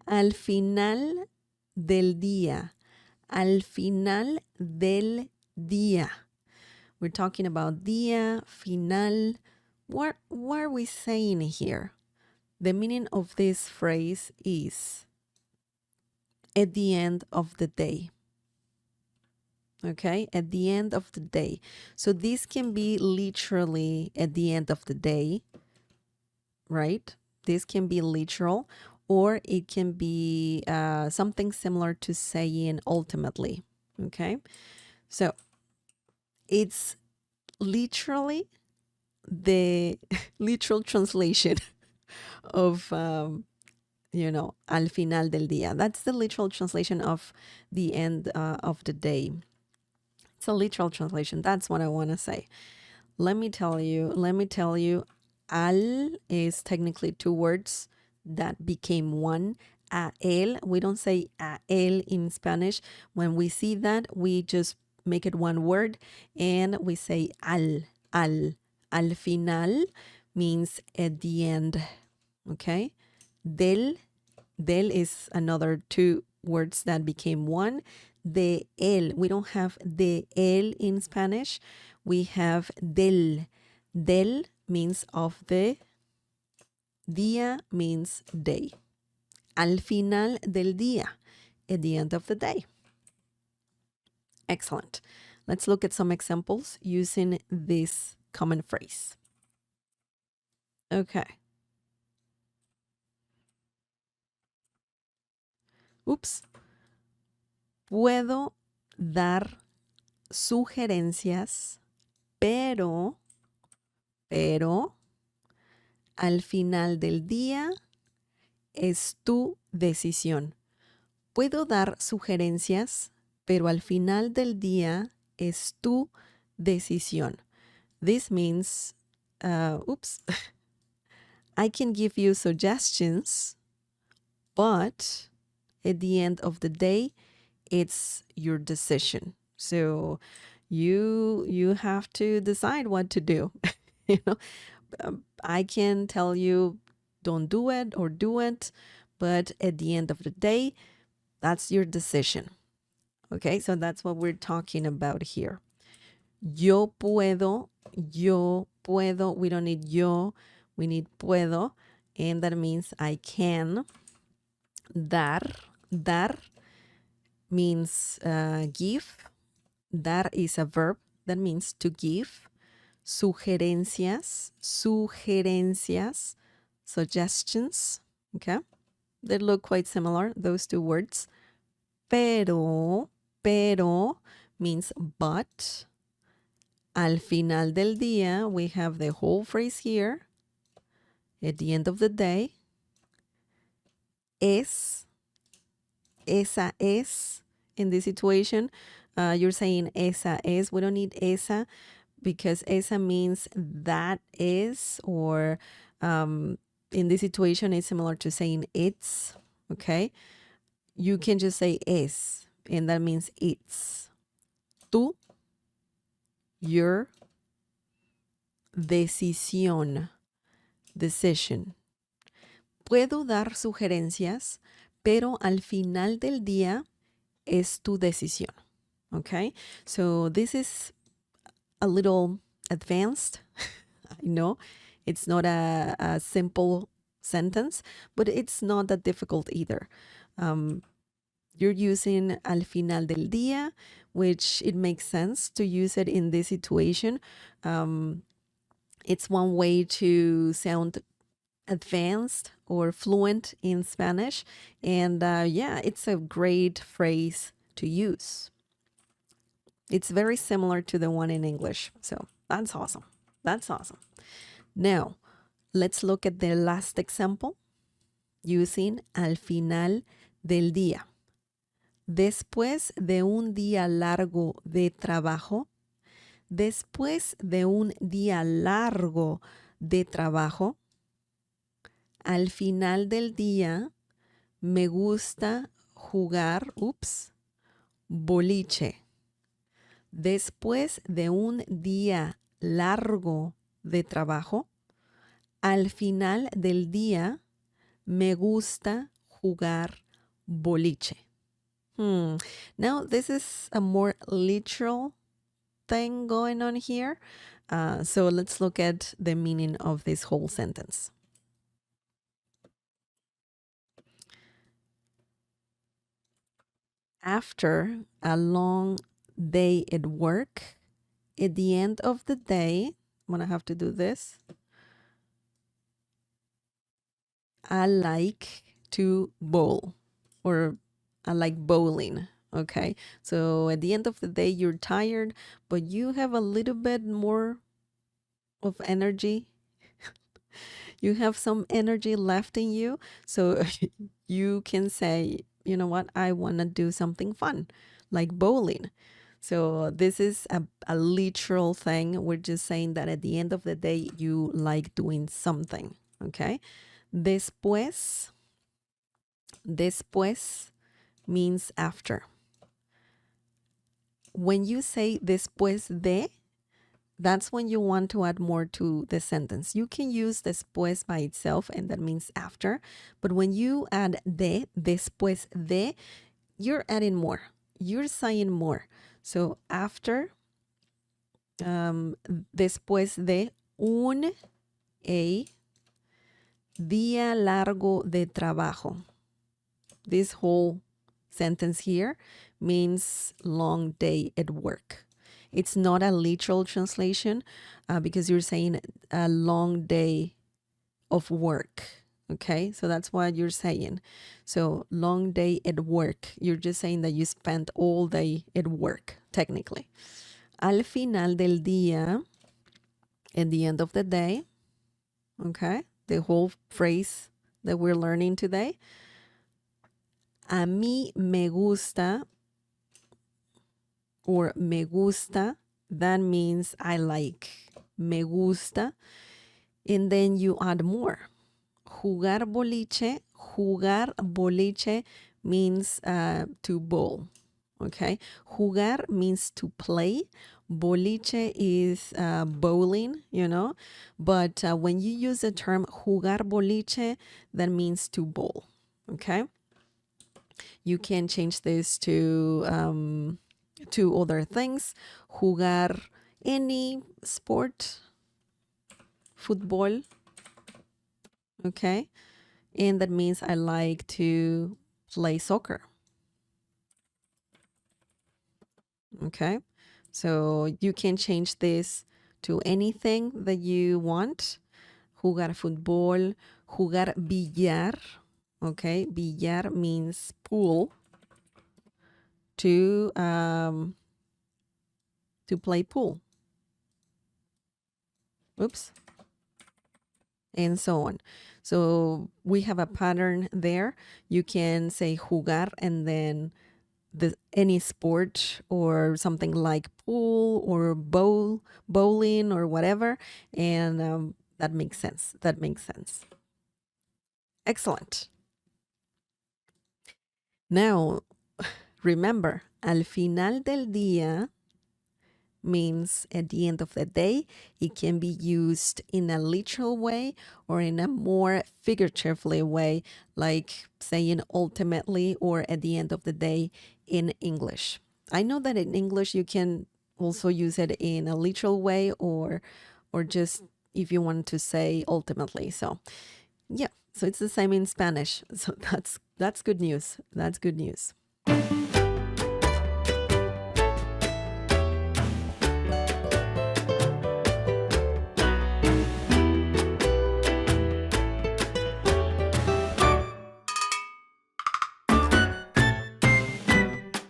Al final del día. Al final del día. We're talking about día, final. What are we saying here? The meaning of this phrase is at the end of the day. Okay, at the end of the day. So this can be literally at the end of the day, right? This can be literal, or it can be something similar to saying ultimately. Okay, so it's literally the literal translation of al final del día. That's the literal translation of the end of the day. It's a literal translation. That's what I want to say. Let me tell you, al is technically two words that became one. A él, we don't say a él in Spanish. When we see that, we just make it one word and we say al. Al final means at the end, okay? Del is another two words that became one. De él, we don't have de él in Spanish. We have del. Del means of the. Día means day. Al final del día, at the end of the day. Excellent. Let's look at some examples using this common phrase. Okay. Oops. Puedo dar sugerencias, pero al final del día es tu decisión. Puedo dar sugerencias, pero al final del día es tu decisión. This means, I can give you suggestions, but at the end of the day, it's your decision. So you have to decide what to do. I can tell you don't do it or do it, but at the end of the day, that's your decision. Okay, so that's what we're talking about here. Yo puedo. We don't need yo, we need puedo, and that means I can. Dar means give. Dar is a verb that means to give. Sugerencias, suggestions, okay? They look quite similar, those two words. Pero means but. Al final del día, we have the whole phrase here. At the end of the day. Es, esa es. In this situation, you're saying esa es. We don't need esa because esa means that is, or in this situation, it's similar to saying it's, okay? You can just say es, and that means it's. Tu, your, decisión, decision. Puedo dar sugerencias, pero al final del día es tu decisión. Okay, so this is a little advanced. I know it's not a simple sentence, but it's not that difficult either. You're using al final del día, which it makes sense to use it in this situation. It's one way to sound advanced or fluent in Spanish. And yeah, it's a great phrase to use. It's very similar to the one in English. So that's awesome. That's awesome. Now, let's look at the last example using al final del día. Después de un día largo de trabajo, al final del día me gusta jugar, boliche. Después de un día largo de trabajo, al final del día me gusta jugar boliche. Now, this is a more literal thing going on here. So let's look at the meaning of this whole sentence. After a long day at work, at the end of the day, I'm gonna have to do this. I like to bowl, or I like bowling. Okay, so at the end of the day, you're tired, but you have a little bit more of energy. You have some energy left in you, so you can say, you know what, I want to do something fun, like bowling. So this is a literal thing. We're just saying that at the end of the day, you like doing something. Okay. Después means after. When you say después de, that's when you want to add more to the sentence. You can use después by itself, and that means after. But when you add de, después de, you're adding more. You're saying more. So after, después de un día largo de trabajo. This whole sentence here means long day at work. It's not a literal translation because you're saying a long day of work. Okay, so that's what you're saying. So long day at work. You're just saying that you spent all day at work, technically. Al final del día, at the end of the day. Okay, the whole phrase that we're learning today. A mí me gusta, or me gusta, that means I like. Me gusta. And then you add more. Jugar boliche means to bowl. Okay. Jugar means to play. Boliche is bowling, you know. But when you use the term jugar boliche, that means to bowl. Okay. You can change this to other things. Jugar any sport. Football. Okay. And that means I like to play soccer. Okay. So you can change this to anything that you want. Jugar fútbol, jugar billar. Okay. Billar means pool. To play pool. Oops. And so on. So we have a pattern there. You can say jugar and then any sport or something like pool or bowling or whatever. And that makes sense. That makes sense. Excellent. Now, remember, al final del día means at the end of the day. It can be used in a literal way or in a more figuratively way, like saying ultimately or at the end of the day in English. I know that in English you can also use it in a literal way or just if you want to say ultimately. So yeah, so it's the same in Spanish. So that's good news. That's good news.